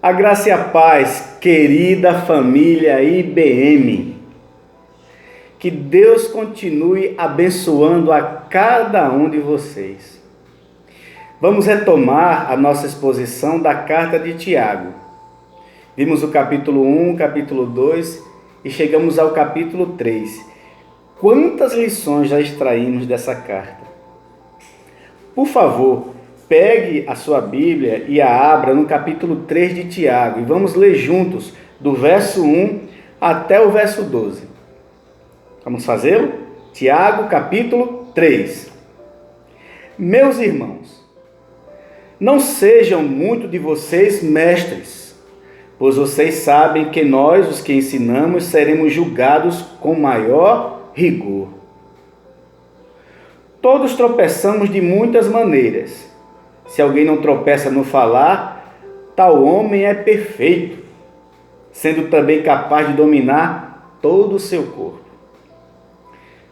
A graça e a paz, querida família IBM. Que Deus continue abençoando a cada um de vocês. Vamos retomar a nossa exposição da carta de Tiago. Vimos o capítulo 1, capítulo 2 e chegamos ao capítulo 3. Quantas lições já extraímos dessa carta? Por favor, pegue a sua Bíblia e a abra no capítulo 3 de Tiago e vamos ler juntos do verso 1 até o verso 12. Vamos fazê-lo? Tiago, capítulo 3. Meus irmãos, não sejam muito de vocês mestres, pois vocês sabem que nós, os que ensinamos, seremos julgados com maior rigor. Todos tropeçamos de muitas maneiras. Se alguém não tropeça no falar, tal homem é perfeito, sendo também capaz de dominar todo o seu corpo.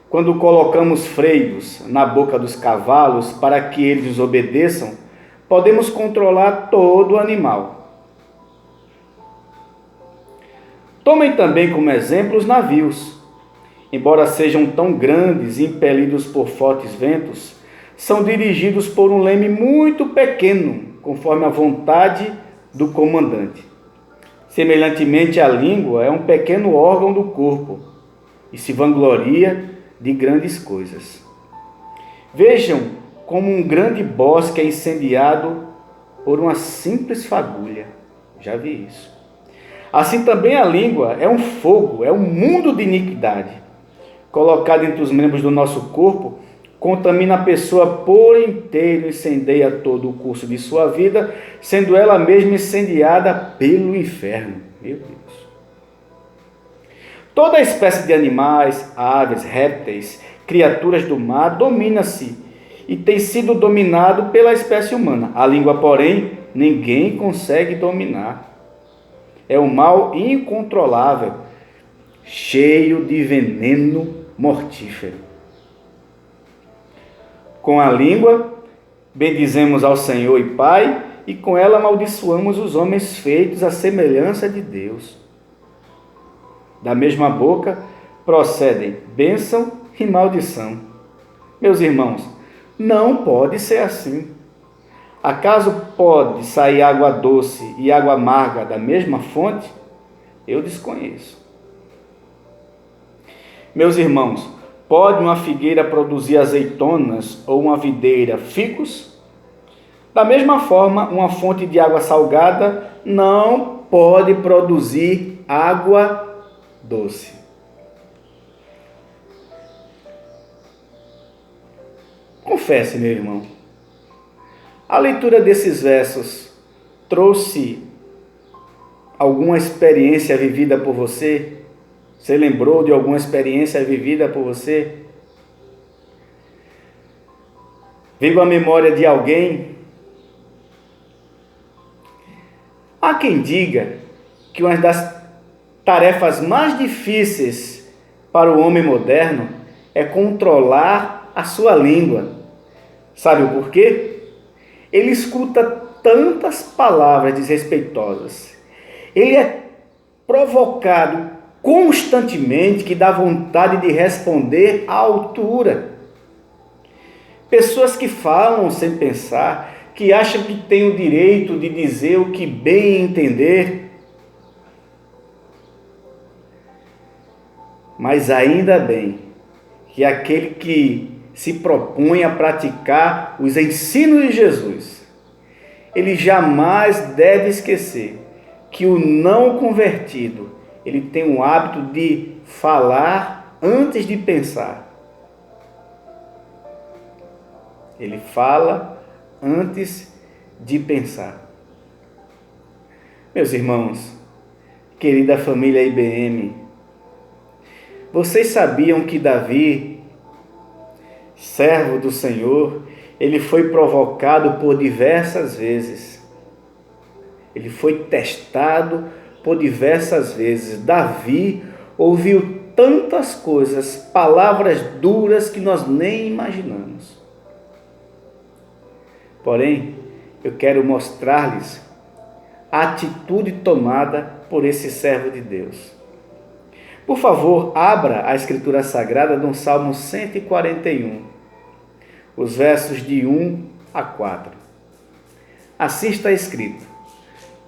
Quando colocamos freios na boca dos cavalos para que eles nos obedeçam, podemos controlar todo o animal. Tomem também como exemplo os navios. Embora sejam tão grandes e impelidos por fortes ventos, são dirigidos por um leme muito pequeno, conforme a vontade do comandante. Semelhantemente, a língua é um pequeno órgão do corpo e se vangloria de grandes coisas. Vejam como um grande bosque é incendiado por uma simples fagulha. Já vi isso. Assim também a língua é um fogo, é um mundo de iniquidade. Colocado entre os membros do nosso corpo, contamina a pessoa por inteiro, incendeia todo o curso de sua vida, sendo ela mesma incendiada pelo inferno. Meu Deus. Toda espécie de animais, aves, répteis, criaturas do mar, domina-se e tem sido dominado pela espécie humana. A língua, porém, ninguém consegue dominar. É um mal incontrolável, cheio de veneno mortífero. Com a língua, bendizemos ao Senhor e Pai, e com ela amaldiçoamos os homens feitos à semelhança de Deus. Da mesma boca procedem bênção e maldição. Meus irmãos, não pode ser assim. Acaso pode sair água doce e água amarga da mesma fonte? Eu desconheço. Meus irmãos, pode uma figueira produzir azeitonas ou uma videira figos? Da mesma forma, uma fonte de água salgada não pode produzir água doce. Confesse, meu irmão, a leitura desses versos trouxe alguma experiência vivida por você? Você lembrou de alguma experiência vivida por você? Veio à memória de alguém? Há quem diga que uma das tarefas mais difíceis para o homem moderno é controlar a sua língua. Sabe o porquê? Ele escuta tantas palavras desrespeitosas. Ele é provocado constantemente que dá vontade de responder à altura. Pessoas que falam sem pensar, que acham que têm o direito de dizer o que bem entender. Mas ainda bem que aquele que se propõe a praticar os ensinos de Jesus, ele jamais deve esquecer que o não convertido, ele tem o hábito de falar antes de pensar. Ele fala antes de pensar. Meus irmãos, querida família IBM, vocês sabiam que Davi, servo do Senhor, ele foi provocado por diversas vezes. Ele foi testado por diversas vezes. Davi ouviu tantas coisas, palavras duras que nós nem imaginamos. Porém, eu quero mostrar-lhes a atitude tomada por esse servo de Deus. Por favor, abra a Escritura Sagrada no Salmo 141, os versos de 1 a 4. Assim está escrito: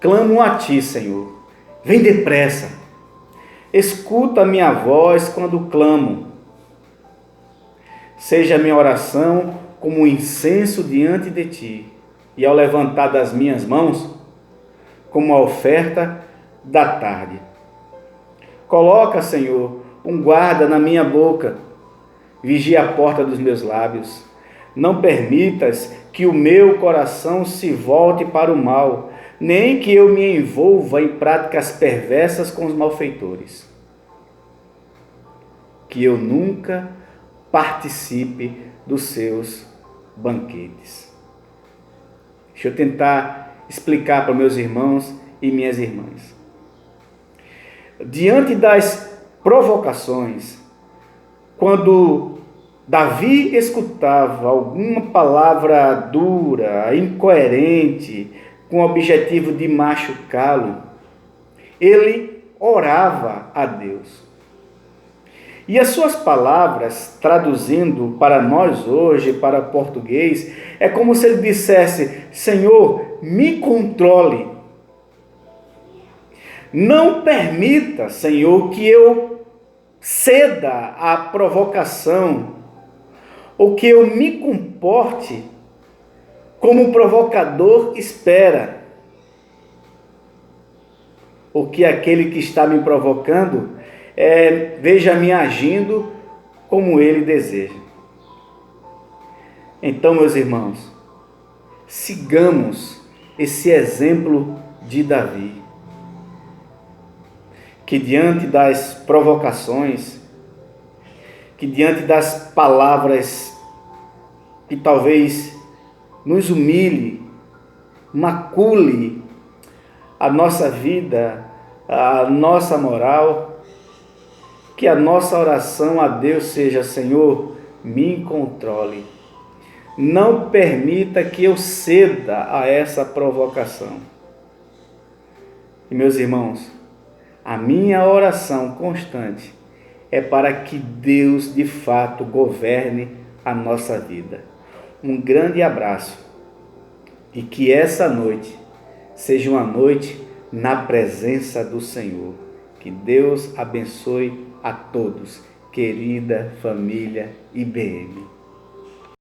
clamo a ti, Senhor, vem depressa. Escuta a minha voz quando clamo. Seja a minha oração como um incenso diante de ti, e ao levantar das minhas mãos, como a oferta da tarde. Coloca, Senhor, um guarda na minha boca, vigia a porta dos meus lábios. Não permitas que o meu coração se volte para o mal, nem que eu me envolva em práticas perversas com os malfeitores. Que eu nunca participe dos seus banquetes. Deixa eu tentar explicar para meus irmãos e minhas irmãs. Diante das provocações, quando Davi escutava alguma palavra dura, incoerente, com o objetivo de machucá-lo, ele orava a Deus. E as suas palavras, traduzindo para nós hoje, para português, é como se ele dissesse: Senhor, me controle. Não permita, Senhor, que eu ceda à provocação, ou que eu me comporte como o provocador espera, ou que aquele que está me provocando veja-me agindo como ele deseja. Então, meus irmãos, sigamos esse exemplo de Davi, que diante das provocações, que diante das palavras que talvez nos humilhe, macule a nossa vida, a nossa moral, que a nossa oração a Deus seja: Senhor, me controle. Não permita que eu ceda a essa provocação. E meus irmãos, a minha oração constante é para que Deus de fato governe a nossa vida. Um grande abraço e que essa noite seja uma noite na presença do Senhor. Que Deus abençoe a todos, querida família IBM.